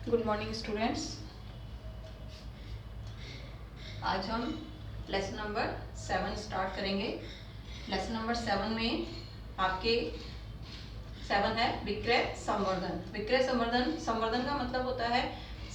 Good morning students. आज हम lesson number 7 start करेंगे। लेसन नंबर 7 में आपके 7 है विक्रय संवर्धन। विक्रय संवर्धन, संवर्धन का मतलब होता है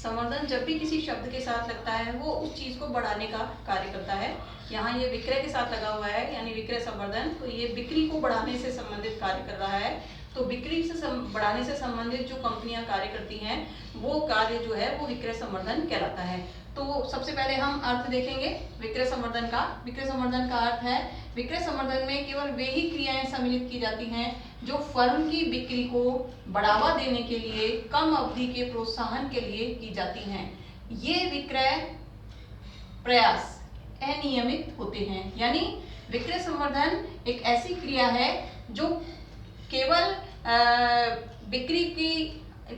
संवर्धन जब भी किसी शब्द के साथ लगता है वो उस चीज को बढ़ाने का कार्य करता है। यहाँ ये विक्रय के साथ लगा हुआ है यानी विक्रय संवर्धन, तो ये बिक्री को बढ़ाने से संबंधित कार्य कर रहा है। तो बिक्री से बढ़ाने से संबंधित जो कंपनियां कार्य करती हैं वो कार्य जो है वो विक्रय संवर्धन कहलाता है। तो सबसे पहले हम अर्थ देखेंगे विक्रय संवर्धन का। विक्रय संवर्धन का अर्थ है विक्रय संवर्धन में केवल वे ही क्रियाएं सम्मिलित की जाती हैं जो फर्म की बिक्री को बढ़ावा देने के लिए कम अवधि के प्रोत्साहन के लिए की जाती हैं। ये विक्रय प्रयास अनियमित होते हैं, यानी विक्रय संवर्धन एक ऐसी क्रिया है जो केवल बिक्री की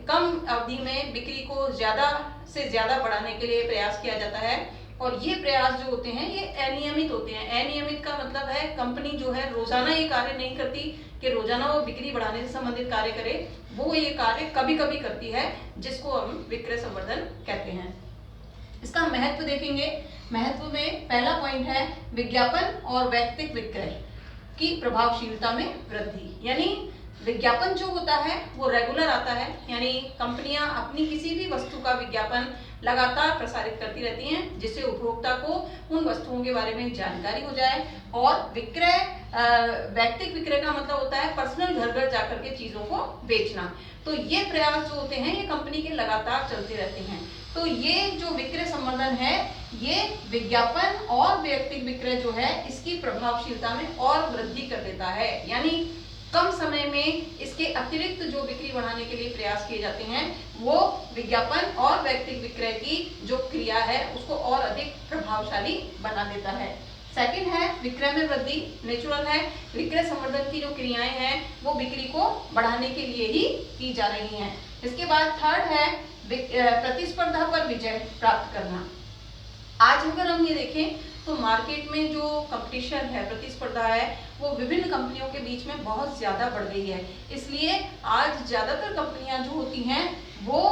कम अवधि में बिक्री को ज्यादा से ज्यादा बढ़ाने के लिए प्रयास किया जाता है। और ये प्रयास जो होते हैं ये अनियमित होते हैं। अनियमित का मतलब है कंपनी जो है रोजाना ये कार्य नहीं करती कि रोजाना वो बिक्री बढ़ाने से संबंधित कार्य करे, वो ये कार्य कभी कभी करती है जिसको हम विक्रय संवर्धन कहते हैं। इसका महत्व देखेंगे। महत्व में पहला पॉइंट है विज्ञापन और वैयक्तिक विक्रय की प्रभावशीलता में वृद्धि। यानी विज्ञापन जो होता है वो रेगुलर आता है, यानी कंपनियां अपनी किसी भी वस्तु का विज्ञापन लगातार प्रसारित करती रहती हैं जिससे उपभोक्ता को उन वस्तुओं के बारे में जानकारी हो जाए। और विक्रय वैयक्तिक विक्रय का मतलब होता है पर्सनल घर घर जाकर के चीजों को बेचना। तो ये प्रयास जो होते हैं ये कंपनी के लगातार चलते रहते हैं। तो ये जो विक्रय संवर्धन है ये विज्ञापन और वैयक्तिक विक्रय जो है इसकी प्रभावशीलता में और वृद्धि कर देता है। यानी कम समय में इसके अतिरिक्त जो बिक्री बढ़ाने के लिए प्रयास किए जाते हैं वो विज्ञापन और वैयक्तिक विक्रय की जो क्रिया है उसको और अधिक प्रभावशाली बना देता है। सेकंड है विक्रय में वृद्धि। नेचुरल है विक्रय संवर्धन की जो क्रियाएं हैं वो बिक्री को बढ़ाने के लिए ही की जा रही हैं। इसके बाद थर्ड है प्रतिस्पर्धा पर विजय प्राप्त करना। आज अगर हम ये देखें तो मार्केट में जो कंपटीशन है, प्रतिस्पर्धा है, वो विभिन्न कंपनियों के बीच में बहुत ज्यादा बढ़ गई है। इसलिए आज ज्यादातर कंपनियां जो होती हैं वो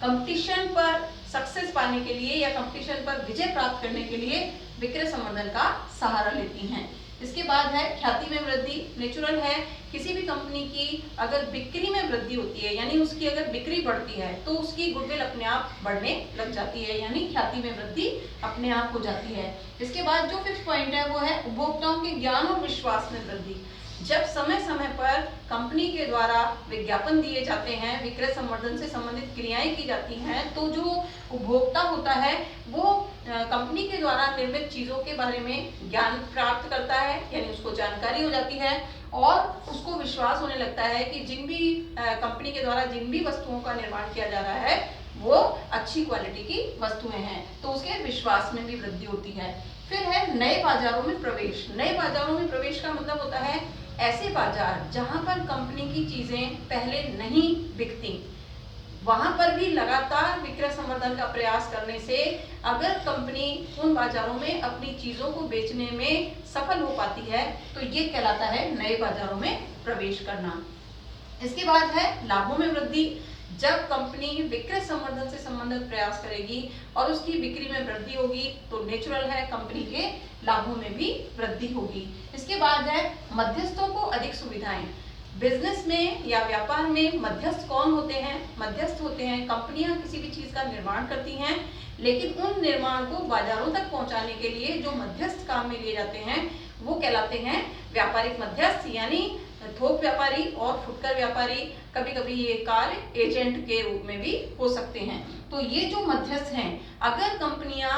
कंपटीशन पर सक्सेस पाने के लिए या कंपटीशन पर विजय प्राप्त करने के लिए विक्रय संवर्धन का सहारा लेती हैं। इसके बाद है ख्याति में वृद्धि। नेचुरल है किसी भी कंपनी की अगर बिक्री में वृद्धि होती है यानी उसकी अगर बिक्री बढ़ती है तो उसकी गुडविल अपने आप बढ़ने लग जाती है, यानी ख्याति में वृद्धि अपने आप हो जाती है। इसके बाद जो फिफ्थ पॉइंट है वो है उपभोक्ताओं के ज्ञान और विश्वास में वृद्धि। जब समय समय पर कंपनी के द्वारा विज्ञापन दिए जाते हैं, विक्रय संवर्धन से संबंधित क्रियाएं की जाती हैं, तो जो उपभोक्ता होता है वो कंपनी के द्वारा निर्मित चीजों के बारे में ज्ञान प्राप्त करता है, यानी उसको जानकारी हो जाती है और उसको विश्वास होने लगता है कि जिन भी कंपनी के द्वारा जिन भी वस्तुओं का निर्माण किया जा रहा है वो अच्छी क्वालिटी की वस्तुएं हैं, तो उसके विश्वास में भी वृद्धि होती है। फिर है नए बाजारों में प्रवेश। नए बाजारों में प्रवेश का मतलब होता है ऐसे बाजार जहां पर कंपनी की चीजें पहले नहीं बिकती, वहां पर भी लगातार विक्रय संवर्धन का प्रयास करने से अगर कंपनी उन बाजारों में अपनी चीजों को बेचने में सफल हो पाती है तो ये कहलाता है नए बाजारों में प्रवेश करना। इसके बाद है लाभों में वृद्धि। जब कंपनी विक्रय संवर्धन से संबंधित प्रयास करेगी और उसकी बिक्री में वृद्धि होगी तो नेचुरल है कंपनी के लाभों में भी वृद्धि होगी। इसके बाद है मध्यस्थों को अधिक सुविधाएं। बिजनेस में या व्यापार में मध्यस्थ कौन होते हैं? मध्यस्थ होते हैं कंपनियां किसी भी चीज का निर्माण करती हैं लेकिन उन निर्माण को बाजारों तक पहुंचाने के लिए जो मध्यस्थ काम में लिए जाते हैं वो कहलाते हैं व्यापारिक मध्यस्थ, यानी थोक व्यापारी और फुटकर व्यापारी। कभी कभी ये कार्य एजेंट के रूप में भी हो सकते हैं। तो ये जो मध्यस्थ हैं, अगर कंपनियां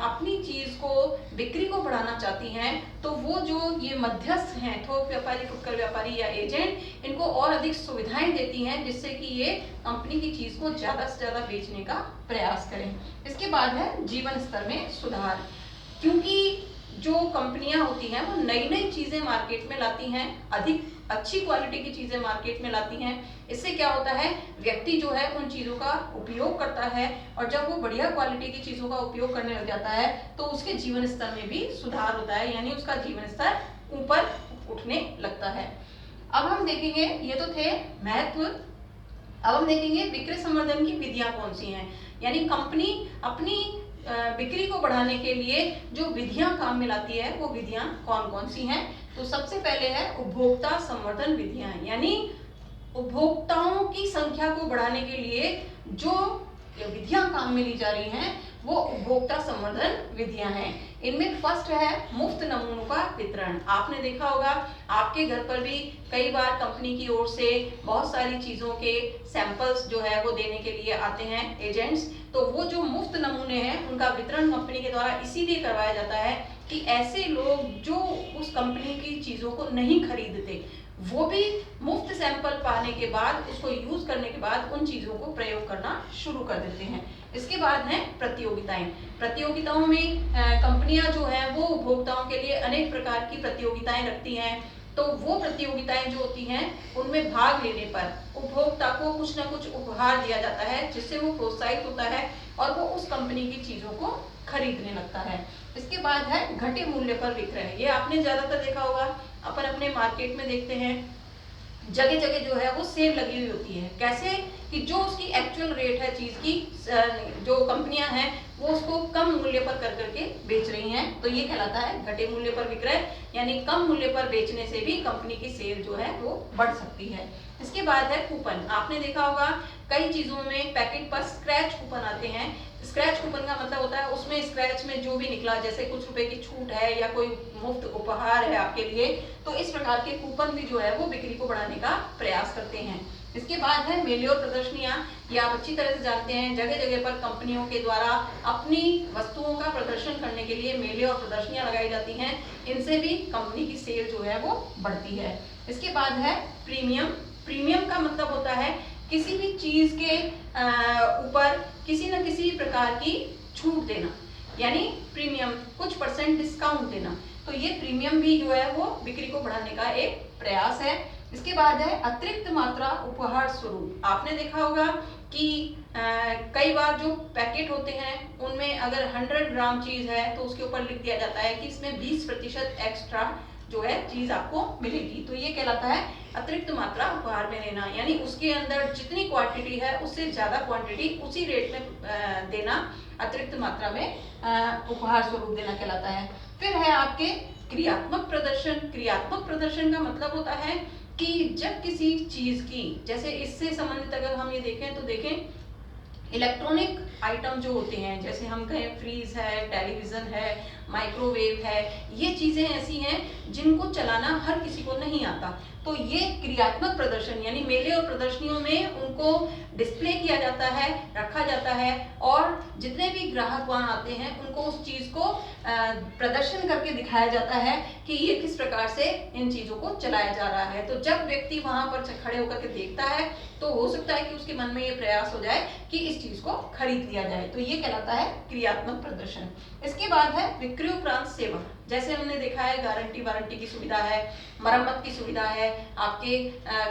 अपनी चीज को बिक्री को बढ़ाना चाहती हैं तो वो जो ये मध्यस्थ हैं थोक व्यापारी, फुटकर व्यापारी या एजेंट, इनको और अधिक सुविधाएं देती हैं जिससे कि ये कंपनी की चीज को ज्यादा से ज्यादा बेचने का प्रयास करें। इसके बाद है जीवन स्तर में सुधार। क्योंकि जो कंपनियां होती हैं वो नई नई चीजें मार्केट में लाती हैं, अधिक अच्छी क्वालिटी की चीजें मार्केट में लाती हैं। इससे क्या होता है व्यक्ति जो है उन चीजों का उपयोग करता है और जब वो बढ़िया क्वालिटी की चीजों का उपयोग करने लग जाता है तो उसके जीवन स्तर में भी सुधार होता है, यानी उसका जीवन स्तर ऊपर उठने लगता है। अब हम देखेंगे, ये तो थे महत्व। अब हम देखेंगे विक्रय संवर्धन की विधियां कौन सी हैं, यानी कंपनी अपनी बिक्री को बढ़ाने के लिए जो विधियां काम में लाती है वो विधियां कौन कौन सी हैं। तो सबसे पहले है उपभोक्ता संवर्धन विधियां, यानी उपभोक्ताओं की संख्या को बढ़ाने के लिए जो विधियां काम में ली जा रही हैं वो उपभोक्ता संवर्धन विधियां हैं। इनमें फर्स्ट है मुफ्त नमूनों का वितरण। आपने देखा होगा आपके घर पर भी कई बार कंपनी की ओर से बहुत सारी चीजों के सैंपल्स जो है वो देने के लिए आते हैं एजेंट्स, तो वो जो मुफ्त नमूने हैं उनका वितरण कंपनी के द्वारा इसीलिए करवाया जाता है कि ऐसे लोग जो उस कंपनी की चीजों को नहीं खरीदते वो भी मुफ्त सैंपल पाने के बाद उसको यूज करने के बाद उन चीजों को प्रयोग करना शुरू कर देते हैं। इसके बाद है प्रतियोगिताएं। प्रतियोगिताओं में कंपनियां जो है वो उपभोक्ताओं के लिए अनेक प्रकार की प्रतियोगिताएं रखती हैं। तो वो प्रतियोगिताएं जो होती हैं उनमें भाग लेने पर उपभोक्ता को कुछ ना कुछ उपहार दिया जाता है जिससे वो प्रोत्साहित होता है और वो उस कंपनी की चीजों को खरीदने लगता है। इसके बाद है घटे मूल्य पर विक्रय। ये आपने ज्यादातर देखा होगा, अपन अपने मार्केट में देखते हैं जगह जगह जो है वो सेल लगी हुई होती है। कैसे कि जो उसकी एक्चुअल रेट है चीज की, जो कंपनियां हैं वो उसको कम मूल्य पर कर करके बेच रही हैं, तो ये कहलाता है घटे मूल्य पर विक्रय, यानी कम मूल्य पर बेचने से भी कंपनी की सेल जो है वो बढ़ सकती है। इसके बाद है कूपन। आपने देखा होगा कई चीजों में पैकेट पर स्क्रैच कूपन आते हैं। स्क्रैच कूपन का मतलब होता है उसमें स्क्रैच में जो भी निकला, जैसे कुछ रुपए की छूट है या कोई मुफ्त उपहार है आपके लिए, तो इस प्रकार के कूपन भी जो है वो बिक्री को बढ़ाने का प्रयास करते हैं। इसके बाद है मेले और प्रदर्शनियां। ये आप अच्छी तरह से जानते हैं, जगह जगह पर कंपनियों के द्वारा अपनी वस्तुओं का प्रदर्शन करने के लिए मेले और प्रदर्शनियां लगाई जाती हैं। इनसे भी कंपनी की सेल जो है वो बढ़ती है। इसके बाद है प्रीमियम। प्रीमियम का मतलब होता है किसी भी चीज के ऊपर किसी न किसी प्रकार की छूट देना, यानी प्रीमियम कुछ परसेंट डिस्काउंट देना। तो ये प्रीमियम भी जो है वो बिक्री को बढ़ाने का एक प्रयास है। इसके बाद है अतिरिक्त मात्रा उपहार स्वरूप। आपने देखा होगा कि कई बार जो पैकेट होते हैं उनमें अगर 100 ग्राम चीज है तो उसके ऊपर लिख दिया जाता है कि इसमें 20% एक्स्ट्रा जो है चीज आपको मिलेगी। तो ये कहलाता है अतिरिक्त मात्रा उपहार में लेना, यानी उसके अंदर जितनी क्वांटिटी है उससे ज्यादा क्वांटिटी उसी रेट में देना, अतिरिक्त मात्रा में उपहार स्वरूप देना कहलाता है। फिर है आपके क्रियात्मक प्रदर्शन। क्रियात्मक प्रदर्शन का मतलब होता है कि जब किसी चीज की, जैसे इससे संबंधित अगर हम ये देखें तो देखें इलेक्ट्रॉनिक आइटम जो होते हैं, जैसे हम कहें फ्रीज है, टेलीविजन है, माइक्रोवेव है, ये चीजें ऐसी हैं जिनको चलाना हर किसी को नहीं आता। तो ये क्रियात्मक प्रदर्शन यानी मेले और प्रदर्शनियों में उनको डिस्प्ले किया जाता है, रखा जाता है और जितने भी ग्राहक वहां आते हैं उनको उस चीज को प्रदर्शन करके दिखाया जाता है कि ये किस प्रकार से इन चीजों को चलाया जा रहा है। तो जब व्यक्ति वहां पर खड़े होकर के देखता है तो हो सकता है कि उसके मन में ये प्रयास हो जाए कि इस चीज को खरीद लिया जाए। तो ये कहलाता है क्रियात्मक प्रदर्शन। इसके बाद है विक्रय उपरांत सेवा। जैसे हमने देखा है गारंटी वारंटी की सुविधा है, मरम्मत की सुविधा है, आपके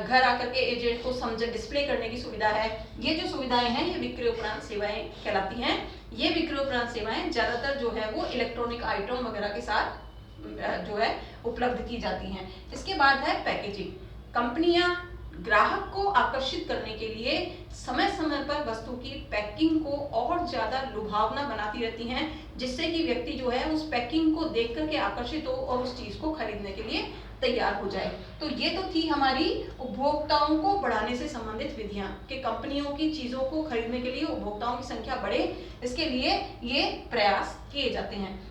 घर आकर के एजेंट को समझ डिस्प्ले करने की सुविधा है। ये जो सुविधाएं हैं ये विक्रय उपरांत सेवाएं कहलाती हैं। ये विक्रय उपरांत सेवाएं ज्यादातर जो है वो इलेक्ट्रॉनिक आइटम वगैरह के साथ जो है उपलब्ध की जाती हैं। इसके बाद है पैकेजिंग। कंपनियां ग्राहक को आकर्षित करने के लिए समय समय पर वस्तु की पैकिंग को और ज्यादा लुभावना बनाती रहती हैं, जिससे कि व्यक्ति जो है उस पैकिंग को देख करके आकर्षित हो और उस चीज को खरीदने के लिए तैयार हो जाए। तो ये तो थी हमारी उपभोक्ताओं को बढ़ाने से संबंधित विधियां कि कंपनियों की चीजों को खरीदने के लिए उपभोक्ताओं की संख्या बढ़े, इसके लिए ये प्रयास किए जाते हैं।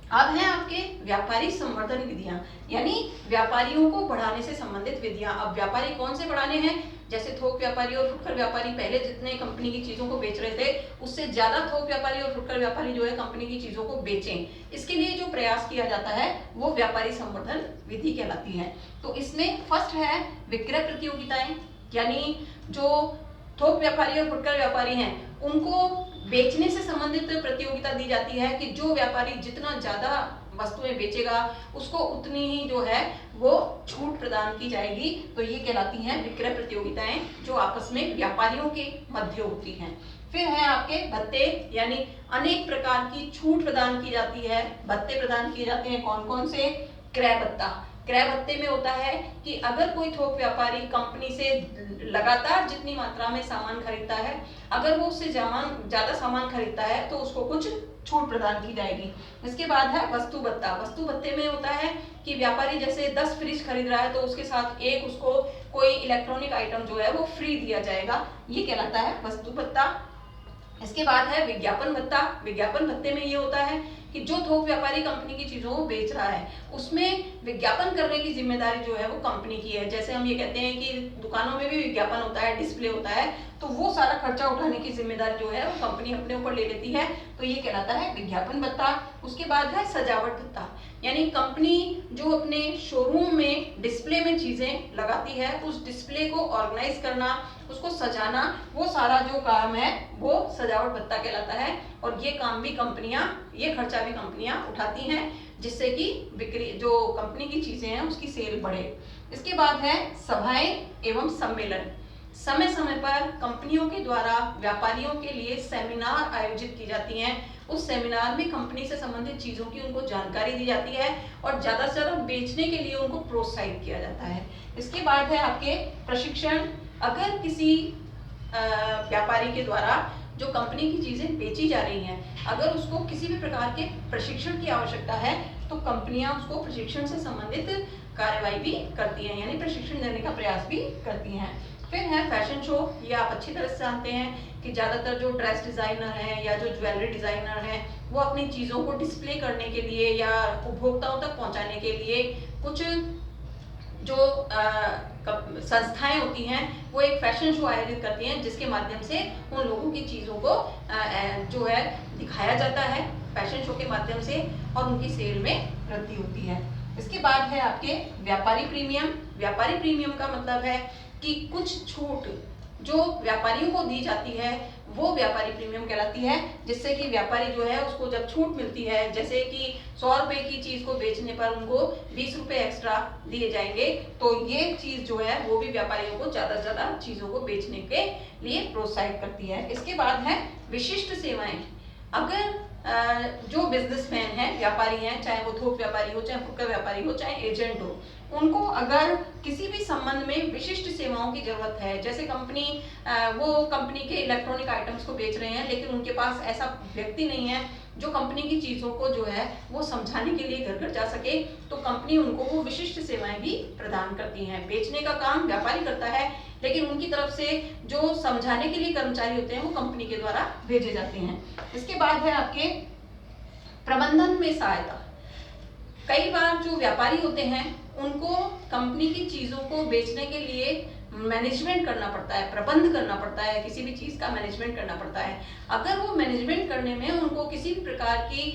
अब है आपके व्यापारी संवर्धन विधियां, यानी व्यापारियों को बढ़ाने से संबंधित विधियां। अब व्यापारी कौन से बढ़ाने हैं, जैसे थोक व्यापारी और फुटकर व्यापारी पहले जितने कंपनी की चीजों को बेच रहे थे उससे ज्यादा थोक व्यापारी और फुटकर व्यापारी जो है कंपनी की चीजों को बेचें। इसके लिए जो प्रयास किया जाता है वो व्यापारी संवर्धन विधि कहलाती है। तो इसमें फर्स्ट है विक्रय प्रतियोगिताएं, यानी जो थोक व्यापारी और फुटकर व्यापारी हैं उनको बेचने से संबंधित प्रतियोगिता दी जाती है कि जो व्यापारी जितना ज्यादा वस्तुएं बेचेगा उसको उतनी ही जो है वो छूट प्रदान की जाएगी। तो ये कहलाती हैं विक्रय प्रतियोगिताएं जो आपस में व्यापारियों के मध्य होती हैं। फिर है आपके भत्ते, यानी अनेक प्रकार की छूट प्रदान की जाती है। भत्ते प्रदान किए जाते हैं कौन कौन से, क्रय भत्ता। क्रय भत्ते में होता है कि अगर कोई थोक व्यापारी कंपनी से लगातार जितनी मात्रा में सामान खरीदता है, अगर वो उससे ज्यादा सामान खरीदता है तो उसको कुछ छूट प्रदान की जाएगी। इसके बाद है वस्तु भत्ता। वस्तु भत्ते में होता है कि व्यापारी जैसे 10 फ्रिज खरीद रहा है तो उसके साथ एक उसको कोई इलेक्ट्रॉनिक आइटम जो है वो फ्री दिया जाएगा, ये कहलाता है वस्तु भत्ता। इसके बाद है विज्ञापन भत्ता। विज्ञापन भत्ते में ये होता है कि जो थोक व्यापारी कंपनी की चीजों को बेच रहा है उसमें विज्ञापन करने की जिम्मेदारी जो है वो कंपनी की है। जैसे हम ये कहते हैं कि दुकानों में भी विज्ञापन होता है, डिस्प्ले होता है, तो वो सारा खर्चा उठाने की जिम्मेदारी जो है वो कंपनी अपने ऊपर ले लेती है, तो ये कहलाता है विज्ञापन भत्ता। उसके बाद है सजावट भत्ता, यानी कंपनी जो अपने शोरूम में डिस्प्ले में चीजें लगाती है उस डिस्प्ले को ऑर्गेनाइज करना, उसको सजाना, वो सारा जो काम है वो सजावट भत्ता कहलाता है। और ये काम भी कंपनियां, ये खर्चा भी कंपनियां उठाती हैं जिससे कि बिक्री, जो कंपनी की चीजें हैं उसकी सेल बढ़े। इसके बाद है सभाएं एवं सम्मेलन। समय समय पर कंपनियों के द्वारा व्यापारियों के लिए सेमिनार आयोजित की जाती हैं। उस सेमिनार में कंपनी से संबंधित चीजों की उनको जानकारी दी जाती है और ज्यादा से ज्यादा बेचने के लिए उनको प्रोत्साहित किया जाता है। इसके बाद है आपके प्रशिक्षण। अगर किसी व्यापारी के द्वारा जो कंपनी की चीजें बेची जा रही हैं, अगर उसको किसी भी प्रकार के प्रशिक्षण की आवश्यकता है तो कंपनियां उसको प्रशिक्षण से संबंधित कार्यवाही भी करती हैं, यानी प्रशिक्षण देने का प्रयास भी करती हैं। फिर है फैशन शो। ये आप अच्छी तरह से जानते हैं कि ज्यादातर जो ड्रेस डिजाइनर हैं या जो ज्वेलरी डिजाइनर हैं वो अपनी चीजों को डिस्प्ले करने के लिए या उपभोक्ताओं तक पहुंचाने के लिए कुछ जो संस्थाएं होती हैं वो एक फैशन शो आयोजित करती हैं जिसके माध्यम से उन लोगों की चीजों को जो है दिखाया जाता है फैशन शो के माध्यम से और उनकी सेल में वृद्धि होती है। इसके बाद है आपके व्यापारी प्रीमियम। व्यापारी प्रीमियम का मतलब है कि कुछ छूट जो व्यापारियों को दी जाती है वो व्यापारी प्रीमियम कहलाती है, जिससे कि व्यापारी जो है उसको जब छूट मिलती है, जैसे कि 100 रुपए की चीज को बेचने पर उनको 20 रुपए एक्स्ट्रा दिए जाएंगे, तो ये चीज जो है वो भी व्यापारियों को ज्यादा से ज्यादा चीजों को बेचने के लिए प्रोत्साहित करती है। इसके बाद है विशिष्ट सेवाएं। अगर जो बिजनेसमैन हैं, व्यापारी हैं, चाहे वो थोक व्यापारी हो, चाहे फुटकर व्यापारी हो, चाहे एजेंट हो, उनको अगर किसी भी संबंध में विशिष्ट सेवाओं की जरूरत है, जैसे कंपनी वो कंपनी के इलेक्ट्रॉनिक आइटम्स को बेच रहे हैं लेकिन उनके पास ऐसा व्यक्ति नहीं है जो कंपनी की चीजों को जो है वो समझाने के लिए घर घर जा सके, तो कंपनी उनको वो विशिष्ट सेवाएं भी प्रदान करती हैं। बेचने का काम व्यापारी करता है लेकिन उनकी तरफ से जो समझाने के लिए कर्मचारी होते हैं वो कंपनी के द्वारा भेजे जाते हैं। इसके बाद है आपके प्रबंधन में सहायता। कई बार जो व्यापारी होते हैं उनको कंपनी की चीजों को बेचने के लिए मैनेजमेंट करना पड़ता है, प्रबंध करना पड़ता है, किसी भी चीज का मैनेजमेंट करना पड़ता है। अगर वो मैनेजमेंट करने में उनको किसी भी प्रकार की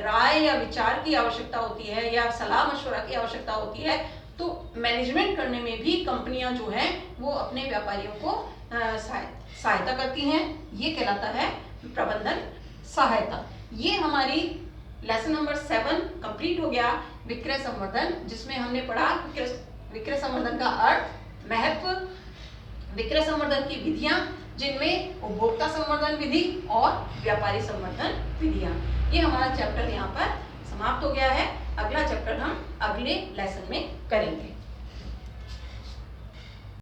राय या विचार की आवश्यकता होती है या सलाह मशवरा की आवश्यकता होती है, तो मैनेजमेंट करने में भी कंपनियां जो है वो अपने व्यापारियों को सहायता करती हैं। ये कहलाता है प्रबंधन सहायता। ये हमारी लेसन नंबर 7 कंप्लीट हो गया, विक्रय संवर्धन, जिसमें हमने पढ़ा विक्रय संवर्धन का अर्थ, महत्व, विक्रय संवर्धन की विधियां जिनमें उपभोक्ता संवर्धन विधि और व्यापारी संवर्धन विधियां। ये हमारा चैप्टर यहाँ पर समाप्त हो गया है। अगला चैप्टर हम अगले लेसन में करेंगे।